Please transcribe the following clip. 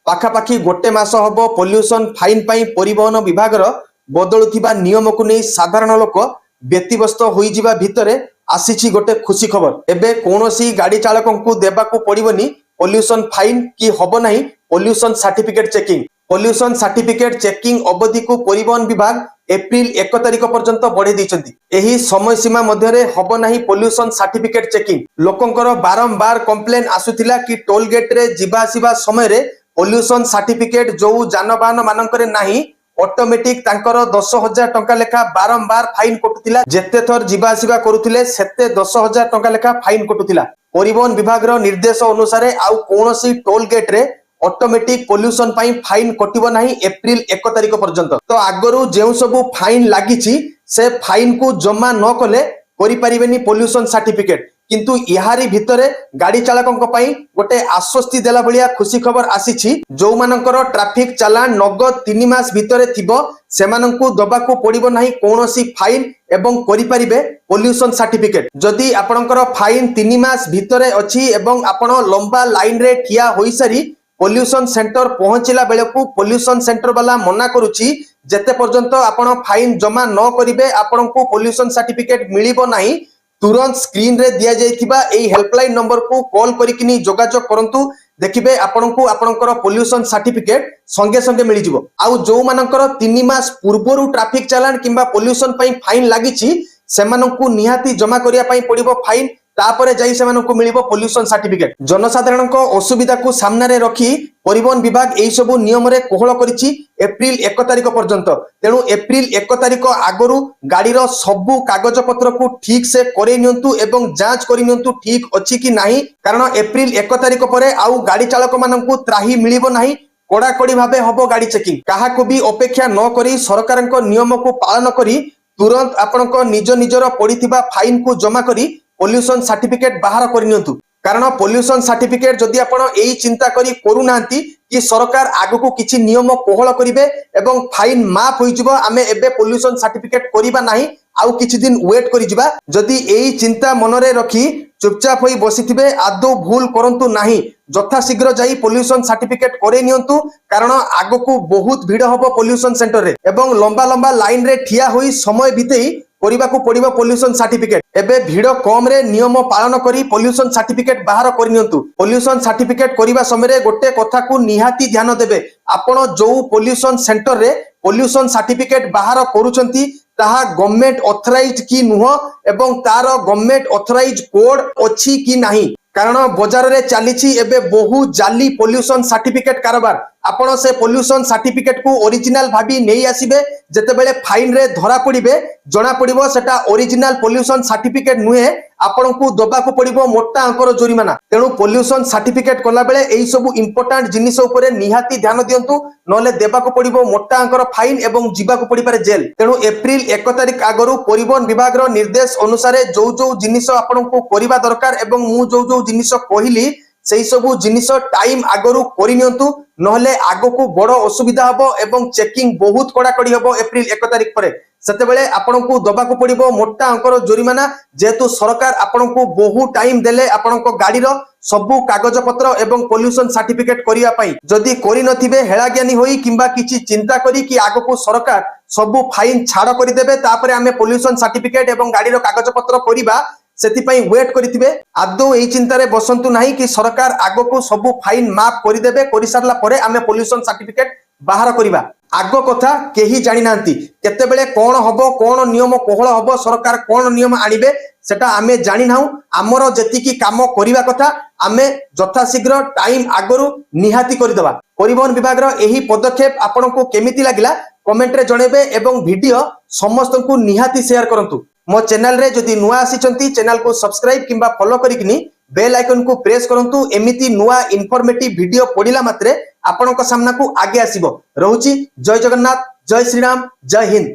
पाखापाखी गोटे मास हम pollution fine पाई परिवहन विभाग बदलुवा नियम को नहीं साधारण लोक व्यतिव्यस्त होइजिबा भितरे आसीछि गोटे खुशी खबर। एबे कोनोसी गाड़ी चालक को देबाकू पड़िबनी पॉल्यूशन फाइन कि हब नहीं pollution certificate checking. Pollution certificate checking अवधि को परिवहन विभाग एप्रिल 1 तारिख पर्यंत बढ़े दैछंती। एही समय सीमा मध्यरे हब नाही पॉल्यूशन सर्टिफिकेट चेकिंग। लोकंकर बारंबार कंप्लेन आसुथिला कि टोल गेट रे जिबा आसीबा समय रे पॉल्यूशन सर्टिफिकेट जो जानवाहन मानकरे नाही ऑटोमेटिक तांकर 10,000 टंका लेखा बारंबार फाइन कटुथिला। जेते थर जिबा आसीबा करूथिले सेते 10,000 टंका लेखा फाइन कटुथिला। परिवहन विभाग रो निर्देश अनुसार आउ कोनोसी टोल गेट रे ऑटोमेटिक पॉल्यूशन पाई फाइन कटिबो नाही एप्रिल 1 तारिख पर्यंत। तो आगरू जेउ सब फाइन लागिछि से फाइन को जमा न कले करि परिबेनी पॉल्यूशन सर्टिफिकेट। किंतु इहारी भितरे गाड़ी चालकों पई गोटे आश्वस्ति देला भलिया खुशी खबर आसीछि। जो मानकर ट्रैफिक चालान नगद 3 मास भितरे थिबो सेमानंकु दबाकू पड़िबो नाही कोनोसी फाइन एवं करि परिबे पॉल्यूशन सर्टिफिकेट। जदि आपनकर फाइन 3 मास भितरे अछि एवं आपण लंबा लाइन रे ठिया होई सारी पॉल्यूशन सेंटर पहुंचला बेलकू पॉल्यूशन सेंटर वाला मना करूची जेते पर्यंत आपण फाइन जमा न करिवे आपनकु पॉल्यूशन सर्टिफिकेट मिलिबो नाही। तुरंत स्क्रीन रे दिया जाइथिबा एई हेल्पलाइन नंबर को कॉल करिकिनी जोगाजोग करंतु। देखिबे आपनकु आपनकर पॉल्यूशन सर्टिफिकेट संगे संगे मिली जिवो। आउ जो मानकर 3 मास पूर्वरु ट्रैफिक चालान किंबा पॉल्यूशन पई फाइन लागिछि सेमानंकु निहाती जमा करिया पई पड़िबो फाइन। तापरे जाई सेमानंकु मिलिबो पॉल्यूशन सर्टिफिकेट। जनसाधारण को असुविधा को सामने रे रखी परिवहन विभाग एई सबु नियम रे कोहळ करिछि एप्रिल 1 तारिख पर्यंत। तेणु एप्रिल 1 तारिख आगरू गाड़ी रो सबु कागज पत्र को ठीक से करे नियंतु एवं जांच करि नियंतु ठीक अछि कि नाही। कारण एप्रिल 1 तारिख परे आउ गाड़ी चालक मानंकु त्राही मिलिबो नाही। कड़ाकड़ी भाबे हबो गाड़ी चेकिंग। काहाकु भी अपेक्षा न करी सरकारक नियम को पालन करी तुरंत आपनक निज निजर पड़िथिबा फाइन को जमा करी पॉल्यूशन सर्टिफिकेट बाहर करनियंतु। कारण पॉल्यूशन सर्टिफिकेट जदि आपण एई चिंता करी करू नांती कि सरकार आगु को किछि नियम कोहळ करिवे एवं फाइन माफ होई जिवो आमे एबे पॉल्यूशन सर्टिफिकेट करिबा नाही आउ किछि दिन वेट करि जिबा। जदि एई चिंता मनरे रखी चुपचाप होई बसिथिबे आदो भूल करंतु नाही। जथा शीघ्र जाई पॉल्यूशन सर्टिफिकेट करे नियंतु। कारण आगु को बहुत भीड़ हबो पॉल्यूशन सेंटर रे एवं लंबा लंबा लाइन रे ठिया होई समय बितेई को पड़िबो पॉल्यूशन सर्टिफिकेट। एबे भीड़ कम रे नियम पालन करी पॉल्यूशन सर्टिफिकेट बाहर करनियंतु। पॉल्यूशन सर्टिफिकेट करिबा समय गोटे कथा को निहाती ध्यान देबे आपण जो पॉल्यूशन सेंटर रे पॉल्यूशन सर्टिफिकेट बाहर करूचंती ताहा गवर्नमेंट ऑथराइज्ड की नुह एवं तार गवर्नमेंट ऑथराइज्ड कोड अछि कि नाही। कारण बाजार रे चलीछि एबे बहु जाली पॉल्यूशन सर्टिफिकेट कारोबार। आपण से पॉल्यूशन सर्टिफिकेट को ओरिजिनल भाबी नहीं आसीबे जेते बेले फाइन रे धरा पड़िबे जना पड़िबो सेटा ओरिजिनल पॉल्यूशन सर्टिफिकेट नुहे आपण को दबा को पड़िबो मोटा अंकर जोरिमाना। तेणु पॉल्यूशन सर्टिफिकेट कला बेले एई सब इंपोर्टेंट जिनिस उपरे निहाती ध्यान दियंतु नले देबा को पड़िबो मोटा अंकर फाइन एवं जीवा को पड़ी पारे जेल। तेणु एप्रिल 1 तारिख आगरू परिवहन विभाग रो निर्देश अनुसार जो जो जिनिस आपण को करिबा दरकार एवं मु जो जिनिस कहिली सेई सबु जिनिस टाइम आगरू करि नियंतु नहले आगो को बड़ असुविधा हबो एवं चेकिंग बहुत कड़ाकड़ी हबो एप्रिल 1 तारिख परे। सेते बेले आपण को दबा को पड़िबो मोटा अंकर जोरिमाना जेतु सरकार आपण को बहु टाइम देले आपण को गाड़ी रो सबु कागज पत्र एवं पॉल्यूशन सर्टिफिकेट करिया पई। जदि करि नथिबे हेळा ज्ञानी होई किंबा किछि चिंता करी कि आगो को सरकार सबु फाइन छाड़ करि देबे तापरे आमे पॉल्यूशन सर्टिफिकेट एवं गाड़ी रो कागज पत्र करिबा सेतिपई वेट करिथिबे आदो एई चिंता रे बसंतु नाही कि सरकार आगो को सबु फाइन माफ करि देबे करि सारला परे आमे पॉल्यूशन सर्टिफिकेट बाहर करिबा। आगो कथा केही जानि नांती केते बेले कोन हबो कोन नियम कोहळ हबो सरकार कोन नियम आनिबे सेटा आमे जानि नाउ। हमरो जेतिकी काम करिबा कथा आमे जथा शीघ्र टाइम आगरु निहाती करि देबा। परिवहन विभाग रो एही पदक्षेप आपनको केमिति लागिला कमेंट रे जणेबे एवं वीडियो समस्त को निहाती शेयर करंतु। मो चैनल रे जदि नुआ आसीचंती चैनल को सब्सक्राइब किंबा फॉलो करिकनी बेल आइकन को प्रेस करंतु। एमिति नुआ इन्फॉर्मेटिव वीडियो पडिला मात्रे आपनका सामना को आगे आसीबो। रहूची जय जगन्नाथ जय श्री राम जय हिंद।